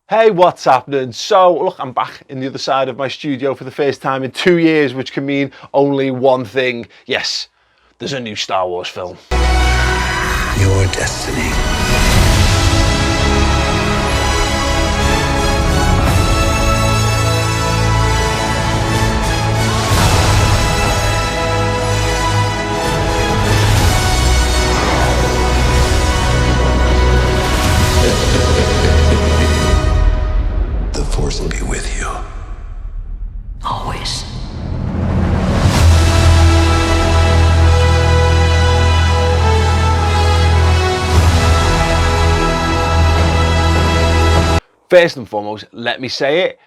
Hey, what's happening? So, look, I'm back in the other side of my studio for the first time in 2 years, which can mean only one thing. Yes, there's a new Star Wars film. Your destiny. The Force will be with you. Always. First and foremost, let me say it.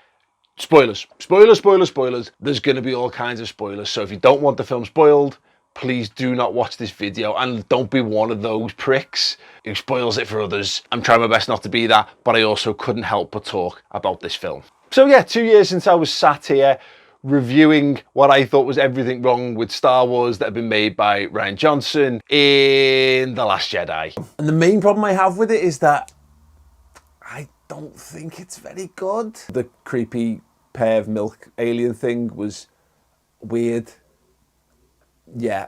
Spoilers. Spoilers, spoilers, spoilers. There's going to be all kinds of spoilers. So if you don't want the film spoiled, please do not watch this video, and don't be one of those pricks who spoils it for others. I'm trying my best not to be that, but I also couldn't help but talk about this film. So yeah, 2 years since I was sat here reviewing what I thought was everything wrong with Star Wars that had been made by Rian Johnson in The Last Jedi. And the main problem I have with it is that I don't think it's very good. The creepy pair of milk alien thing was weird. Yeah,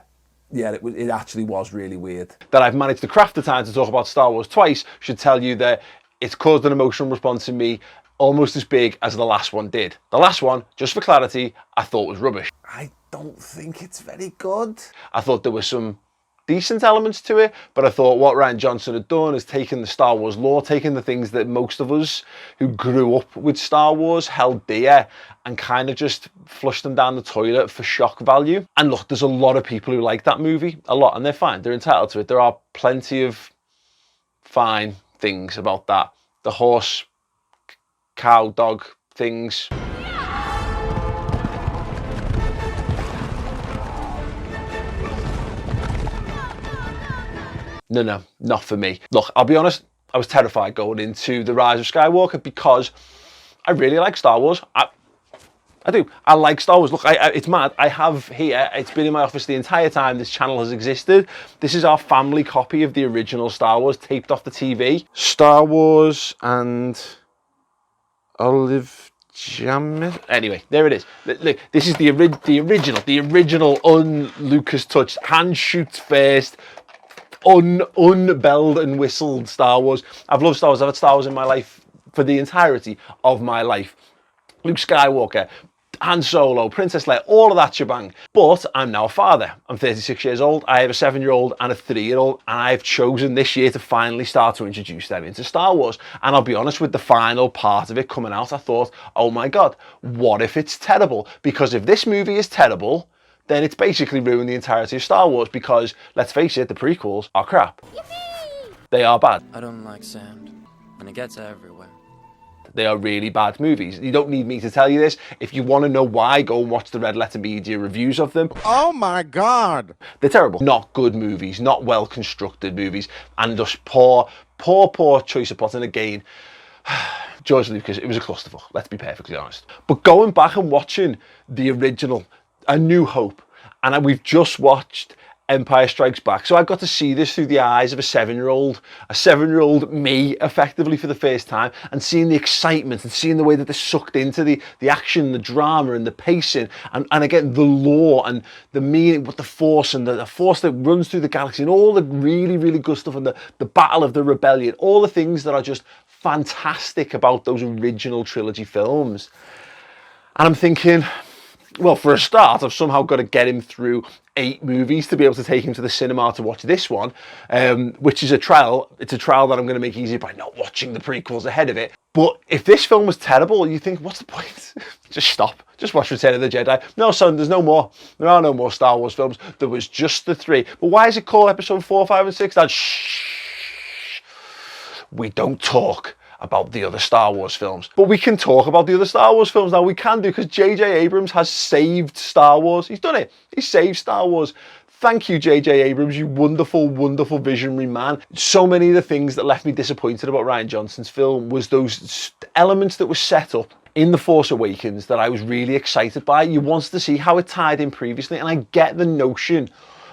it actually was really weird. That I've managed to craft the time to talk about Star Wars twice should tell you that it's caused an emotional response in me almost as big as the last one did. The last one, just for clarity, I thought was rubbish. I don't think it's very good. I thought there were some decent elements to it, but I thought what Rian Johnson had done is taken the Star Wars lore, taken the things that most of us who grew up with Star Wars held dear, and kind of just flushed them down the toilet for shock value. And look, there's a lot of people who like that movie, a lot, and they're fine, they're entitled to it. There are plenty of fine things about that. The horse, cow, dog things. No, not for me. Look, I'll be honest, I was terrified going into The Rise of Skywalker because I really like Star Wars. I do. I like Star Wars. Look, it's mad. I have here, it's been in my office the entire time this channel has existed. This is our family copy of the original Star Wars taped off the TV. Star Wars and Olive Jammit. Anyway, there it is. Look, this is the original un-Lucas touched, hand shoots first, unbelled and whistled Star Wars. I've loved Star Wars. I've had Star Wars in my life for the entirety of my life. Luke Skywalker, Han Solo, Princess Leia, all of that shebang. But I'm now a father. I'm 36 years old. I have a 7-year-old and a 3-year-old, and I've chosen this year to finally start to introduce them into Star Wars. And I'll be honest, with the final part of it coming out, I thought, oh my God, what if it's terrible? Because if this movie is terrible, then it's basically ruined the entirety of Star Wars, because, let's face it, the prequels are crap. Yippee! They are bad. I don't like sand, and it gets everywhere. They are really bad movies. You don't need me to tell you this. If you want to know why, go and watch the Red Letter Media reviews of them. Oh my God. They're terrible. Not good movies, not well constructed movies, and just poor choice of plot. And again, George Lucas, it was a clusterfuck, let's be perfectly honest. But going back and watching the original, A New Hope, and we've just watched Empire Strikes Back. So I got to see this through the eyes of a 7-year-old me, effectively, for the first time, and seeing the excitement and seeing the way that they're sucked into the action, the drama and the pacing, and again, the lore and the meaning with the Force and the Force that runs through the galaxy and all the really, really good stuff, and the Battle of the Rebellion, all the things that are just fantastic about those original trilogy films. And I'm thinking, well, for a start, I've somehow got to get him through 8 movies to be able to take him to the cinema to watch this one, which is a trial. It's a trial that I'm going to make easier by not watching the prequels ahead of it. But if this film was terrible, you think, what's the point? Just stop. Just watch Return of the Jedi. No, son, there's no more. There are no more Star Wars films. There was just the 3. But why is it called Episode 4, 5, and 6? That's shh. We don't talk about the other Star Wars films. But we can talk about the other Star Wars films now. We can do, because JJ Abrams has saved Star Wars. He's done it. He saved Star Wars. Thank you, JJ Abrams, you wonderful, wonderful visionary man. So many of the things that left me disappointed about Rian Johnson's film was those elements that were set up in The Force Awakens that I was really excited by. You wanted to see how it tied in previously, and I get the notion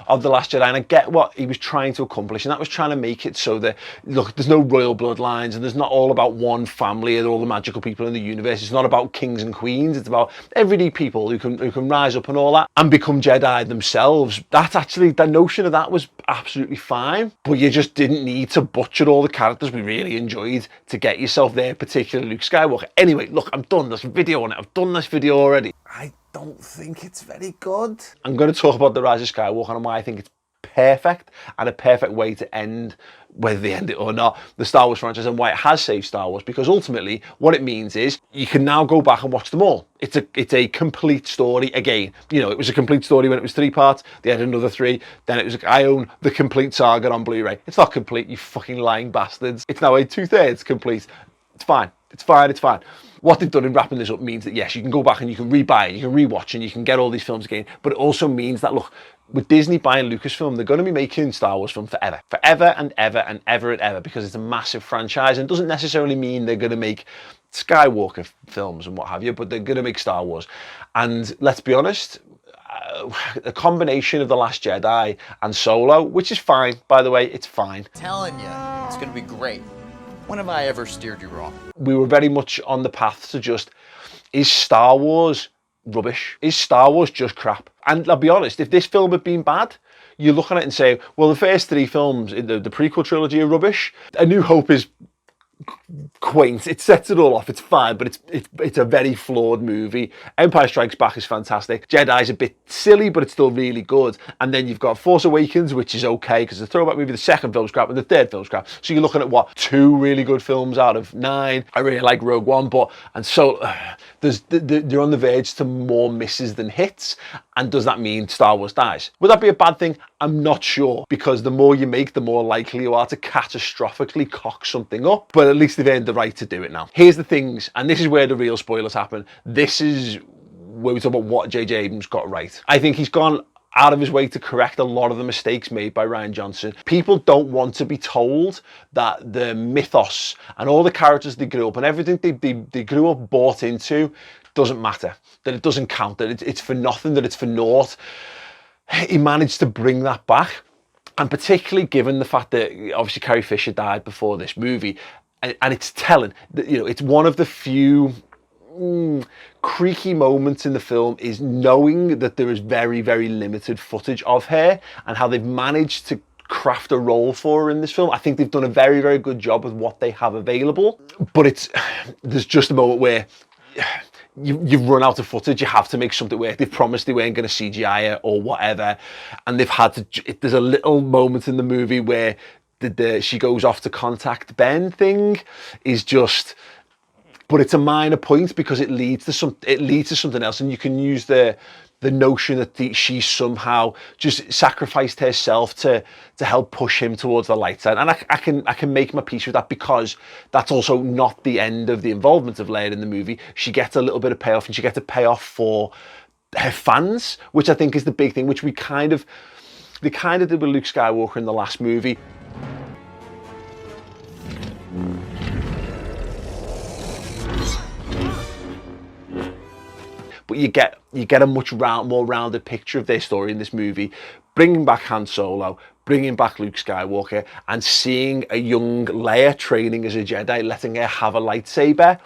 of The Last Jedi, and I get what he was trying to accomplish, and that was trying to make it so that, look, there's no royal bloodlines, and there's not all about one family and all the magical people in the universe. It's not about kings and queens. It's about everyday people who can rise up and all that and become Jedi themselves. That's actually, the notion of that was absolutely fine, but you just didn't need to butcher all the characters we really enjoyed to get yourself there, particularly Luke Skywalker. Anyway, look, I've done this video on it. I've done this video already. I don't think it's very good. I'm going to talk about The Rise of Skywalker and why I think it's perfect and a perfect way to end, whether they end it or not, the Star Wars franchise, and why it has saved Star Wars, because ultimately what it means is you can now go back and watch them all. It's a complete story again. You know, it was a complete story when it was 3 parts. They had another 3. Then it was, I own the complete saga on Blu-ray. It's not complete, you fucking lying bastards. It's now a 2/3 complete. It's fine. It's fine. It's fine. What they've done in wrapping this up means that, yes, you can go back and you can rebuy it, you can rewatch, and you can get all these films again. But it also means that, look, with Disney buying Lucasfilm, they're going to be making Star Wars films forever. Forever and ever and ever and ever, because it's a massive franchise, and it doesn't necessarily mean they're going to make Skywalker films and what have you, but they're going to make Star Wars. And let's be honest, a combination of The Last Jedi and Solo, which is fine, by the way, it's fine. Telling you, it's going to be great. When have I ever steered you wrong? We were very much on the path to just, is Star Wars rubbish? Is Star Wars just crap? And I'll be honest, if this film had been bad, you look at it and say, well, the first 3 films in the prequel trilogy are rubbish. A New Hope is quaint, it sets it all off, it's fine, but it's a very flawed movie. Empire Strikes Back is fantastic. Jedi's a bit silly, but it's still really good. And then you've got Force Awakens, which is okay because it's a throwback movie. The second film's crap and the third film's crap. So you're looking at what, 2 really good films out of 9. I really like Rogue One, but and so they're on the verge to more misses than hits. And does that mean Star Wars dies? Would that be a bad thing? I'm not sure, because the more you make, the more likely you are to catastrophically cock something up. But at least they've earned the right to do it now. Here's the things, and this is where the real spoilers happen. This is where we talk about what JJ Abrams got right. I think he's gone out of his way to correct a lot of the mistakes made by Rian Johnson. People don't want to be told that the mythos and all the characters they grew up and everything they grew up bought into doesn't matter, that it doesn't count, that it's for nothing, that it's for naught. He managed to bring that back, and particularly given the fact that obviously Carrie Fisher died before this movie, and it's telling that, you know, it's one of the few creaky moments in the film is knowing that there is very, very limited footage of her and how they've managed to craft a role for her in this film. I think they've done a very, very good job with what they have available, but there's just a moment where you've run out of footage. You have to make something work. They've promised they weren't going to CGI it or whatever, and they've had to. There's a little moment in the movie where she goes off to contact Ben thing is just, but it's a minor point because it leads to something else, and you can use the notion that she somehow just sacrificed herself to help push him towards the light side. And I can make my peace with that, because that's also not the end of the involvement of Leia in the movie. She gets a little bit of payoff, and she gets a payoff for her fans, which I think is the big thing, which they kind of did with Luke Skywalker in the last movie. But you get a much more rounded picture of their story in this movie, bringing back Han Solo, bringing back Luke Skywalker, and seeing a young Leia training as a Jedi, letting her have a lightsaber.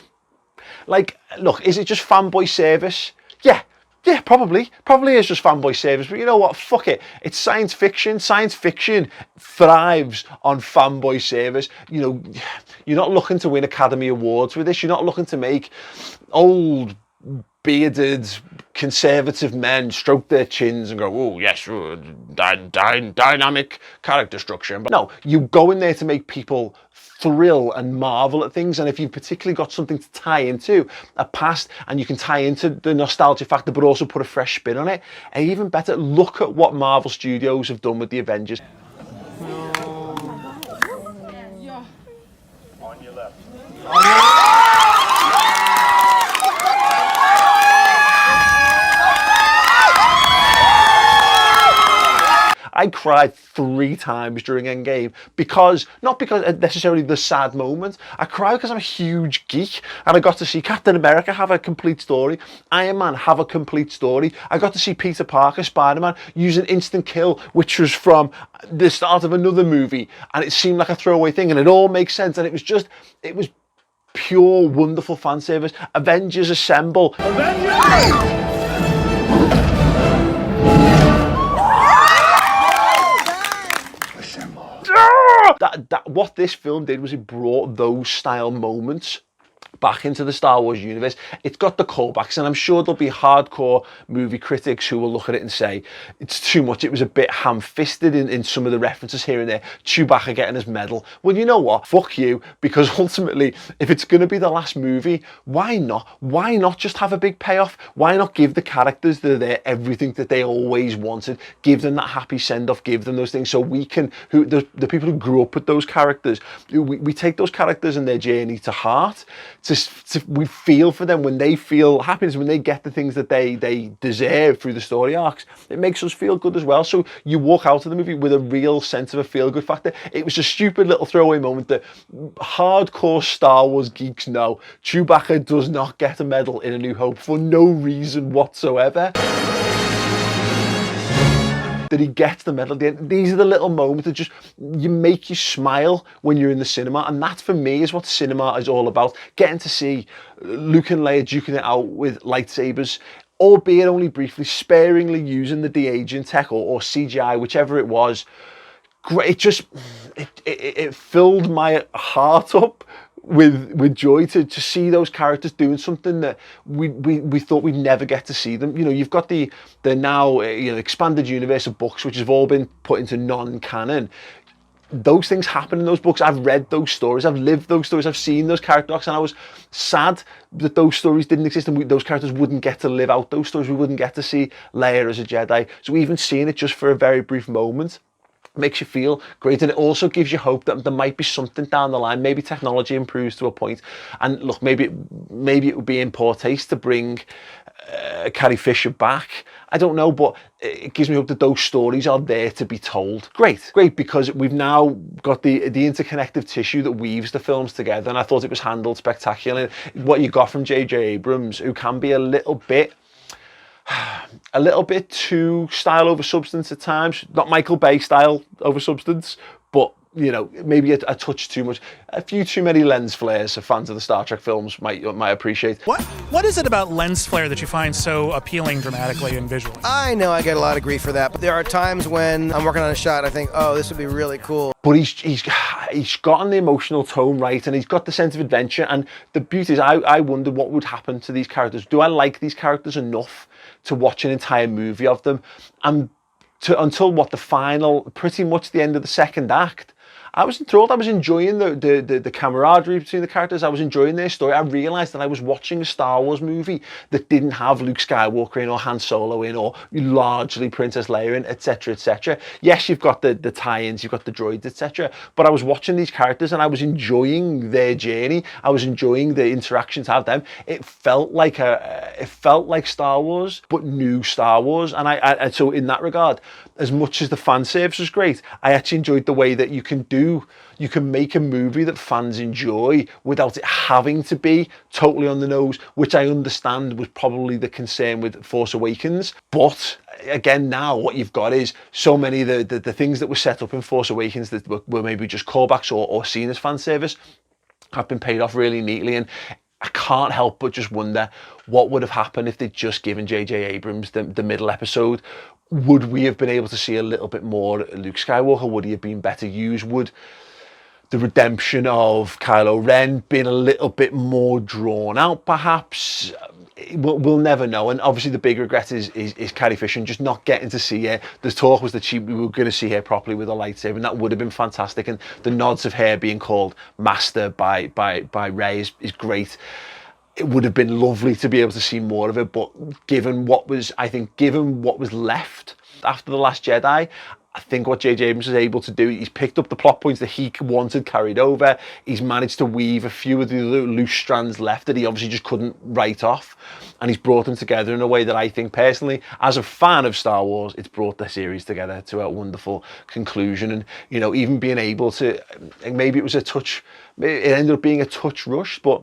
Like, look, is it just fanboy service? Yeah, probably is just fanboy service, but you know what, fuck it, it's science fiction. Science fiction thrives on fanboy service. You know, you're not looking to win Academy Awards with this. You're not looking to make old bearded conservative men stroke their chins and go, oh yes, dynamic character structure. But no, you go in there to make people thrill and marvel at things, and if you've particularly got something to tie into a past, and you can tie into the nostalgia factor but also put a fresh spin on it, and even better, look at what Marvel Studios have done with the Avengers. On your left. I cried 3 times during Endgame because, not because necessarily the sad moment, I cried because I'm a huge geek and I got to see Captain America have a complete story, Iron Man have a complete story. I got to see Peter Parker, Spider-Man, use an instant kill, which was from the start of another movie, and it seemed like a throwaway thing, and it all makes sense, and it was pure, wonderful fan service. Avengers Assemble. That what this film did was it brought those style moments back into the Star Wars universe. It's got the callbacks, and I'm sure there'll be hardcore movie critics who will look at it and say it's too much. It was a bit ham-fisted in some of the references here and there. Chewbacca getting his medal. Well, you know what? Fuck you, because ultimately, if it's going to be the last movie, why not? Why not just have a big payoff? Why not give the characters that are there everything that they always wanted? Give them that happy send-off, give them those things, so we can, the people who grew up with those characters, we take those characters and their journey to heart. We feel for them when they feel happiness, when they get the things that they deserve through the story arcs. It makes us feel good as well. So you walk out of the movie with a real sense of a feel-good factor. It was a stupid little throwaway moment that hardcore Star Wars geeks know. Chewbacca does not get a medal in A New Hope for no reason whatsoever. That he gets the medal at the end. These are the little moments that just make you smile when you're in the cinema, and that for me is what cinema is all about. Getting to see Luke and Leia duking it out with lightsabers, albeit only briefly, sparingly using the de-aging tech or CGI, whichever it was. Great, it filled my heart up with joy to see those characters doing something that we thought we'd never get to see them. You know, you've got the now expanded universe of books, which have all been put into non-canon. Those things happen in those books. I've read those stories, I've lived those stories, I've seen those character arcs, and I was sad that those stories didn't exist and those characters wouldn't get to live out those stories. We wouldn't get to see Leia as a Jedi. So even seeing it just for a very brief moment makes you feel great, and it also gives you hope that there might be something down the line. Maybe technology improves to a point, and look, maybe it would be in poor taste to bring Carrie Fisher back. I don't know, but it gives me hope that those stories are there to be told. Great, because we've now got the interconnective tissue that weaves the films together, and I thought it was handled spectacularly. What you got from JJ Abrams, who can be a little bit too style over substance at times. Not Michael Bay style over substance, but maybe a touch too much. A few too many lens flares for fans of the Star Trek films might appreciate. What is it about lens flare that you find so appealing dramatically and visually? I know I get a lot of grief for that, but there are times when I'm working on a shot, I think, oh, this would be really cool. But he's gotten the emotional tone right, and he's got the sense of adventure. And the beauty is, I wonder what would happen to these characters. Do I like these characters enough to watch an entire movie of them? And until the final, pretty much the end of the second act, I was enthralled. I was enjoying the camaraderie between the characters. I was enjoying their story. I realised that I was watching a Star Wars movie that didn't have Luke Skywalker in, or Han Solo in, or largely Princess Leia in, etc., etc. Yes, you've got the tie-ins, you've got the droids, etc. But I was watching these characters and I was enjoying their journey. I was enjoying the interactions I have them. It felt like Star Wars, but new Star Wars. And so in that regard, as much as the fan service was great, I actually enjoyed the way that you can make a movie that fans enjoy without it having to be totally on the nose, which I understand was probably the concern with Force Awakens. But again, now what you've got is so many of the things that were set up in Force Awakens that were maybe just callbacks or seen as fan service have been paid off really neatly. And I can't help but just wonder what would have happened if they'd just given JJ Abrams the middle episode. Would we have been able to see a little bit more Luke Skywalker? Would he have been better used? Would the redemption of Kylo Ren been a little bit more drawn out, perhaps? We'll never know. And obviously the big regret is Carrie Fisher and just not getting to see her. The talk was that we were going to see her properly with a lightsaber, and that would have been fantastic. And the nods of her being called Master by Rey is great. It would have been lovely to be able to see more of it, but given what was left after The Last Jedi, I think what JJ Abrams is able to do, he's picked up the plot points that he wanted carried over. He's managed to weave a few of the loose strands left that he obviously just couldn't write off. And he's brought them together in a way that I think personally, as a fan of Star Wars, it's brought the series together to a wonderful conclusion. And, you know, even being able to, maybe it was a touch, it ended up being a touch rush, but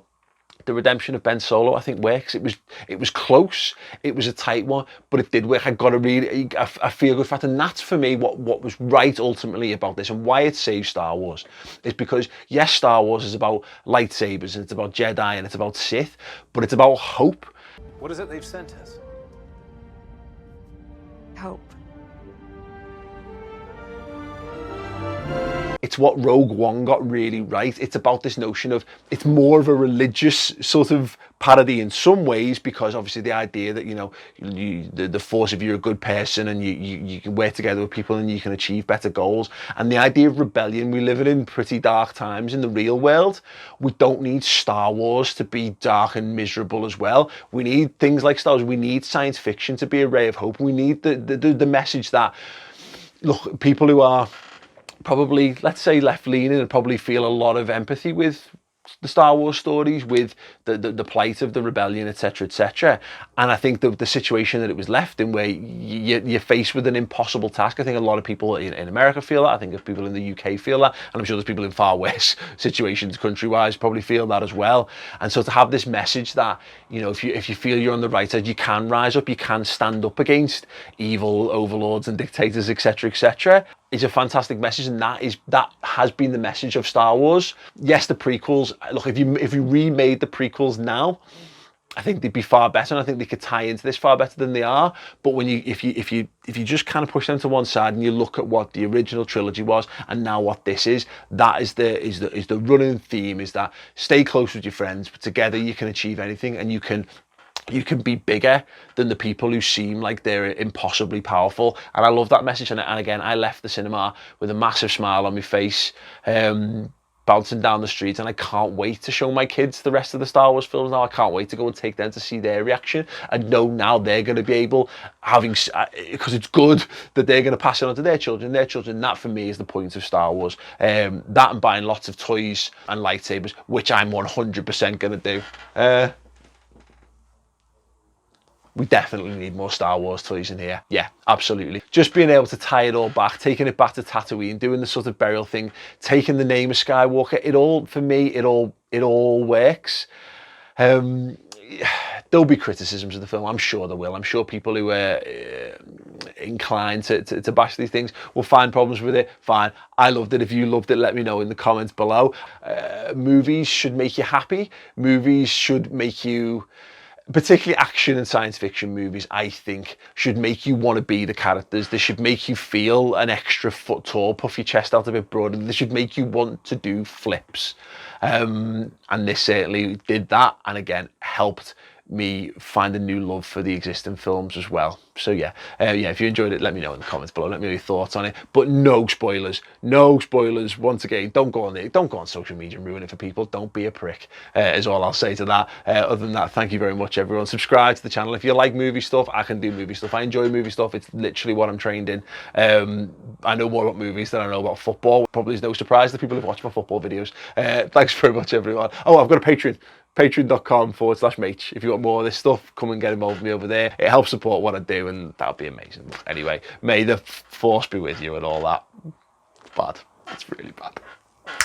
the redemption of Ben Solo, I think, works. It was close. It was a tight one, but it did work. I got a feel good fact, and that's for me what was right ultimately about this, and why it saves Star Wars is because yes, Star Wars is about lightsabers and it's about Jedi and it's about Sith, but it's about hope. What is it they've sent us? Hope. It's what Rogue One got really right. It's about this notion of, it's more of a religious sort of parody in some ways, because obviously the idea that, you know, the force, if you're a good person and you can work together with people and you can achieve better goals, and the idea of rebellion. We live in pretty dark times in the real world. We don't need Star Wars to be dark and miserable as well. We need things like Star Wars. We need science fiction to be a ray of hope. We need the message that, look, people who are probably, let's say, left-leaning and probably feel a lot of empathy with the Star Wars stories, with the plight of the rebellion, etc., etc. And I think the situation that it was left in, where you're faced with an impossible task. I think a lot of people in America feel that. I think people in the UK feel that, and I'm sure there's people in far worse situations country-wise probably feel that as well. And so to have this message that, you know, if you feel you're on the right side, you can rise up, you can stand up against evil overlords and dictators, etc., etc., is a fantastic message, and that has been the message of Star Wars. Yes, the prequels. Look, if you remade the prequels now, I think they'd be far better, and I think they could tie into this far better than they are. But when if you just kind of push them to one side and you look at what the original trilogy was and now what this is, that is the running theme, is that stay close with your friends, but together you can achieve anything, and you can be bigger than the people who seem like they're impossibly powerful. And I love that message. And again, I left the cinema with a massive smile on my face, bouncing down the street, and I can't wait to show my kids the rest of the Star Wars films now. I can't wait to go and take them to see their reaction, and know now they're going to be able, because it's good that they're going to pass it on to their children. That for me is the point of Star Wars. That and buying lots of toys and lightsabers, which I'm 100% going to do. We definitely need more Star Wars toys in here. Yeah, absolutely. Just being able to tie it all back, taking it back to Tatooine, doing the sort of burial thing, taking the name of Skywalker, it all, for me, it all works. There'll be criticisms of the film. I'm sure there will. I'm sure people who are inclined to bash these things will find problems with it. Fine. I loved it. If you loved it, let me know in the comments below. Movies should make you happy. Movies should make you, particularly action and science fiction movies, I think, should make you want to be the characters. They should make you feel an extra foot tall, puff your chest out a bit broader. They should make you want to do flips. And this certainly did that, and again, helped me find a new love for the existing films as well. So yeah, if you enjoyed it, let me know in the comments below. Let me know your thoughts on it. But no spoilers. Once again, don't go on social media and ruin it for people. Don't be a prick, is all I'll say to that. Other than that, thank you very much, everyone. Subscribe to the channel if you like movie stuff. I can do movie stuff. I enjoy movie stuff. It's literally what I'm trained in. I know more about movies than I know about football. Probably is no surprise to people who've watched my football videos. Thanks very much, everyone. Oh, I've got a Patreon. Patreon.com/Mate. If you want more of this stuff, come and get involved with me over there. It helps support what I do, and that'll be amazing. Anyway, may the force be with you and all that. Bad. It's really bad.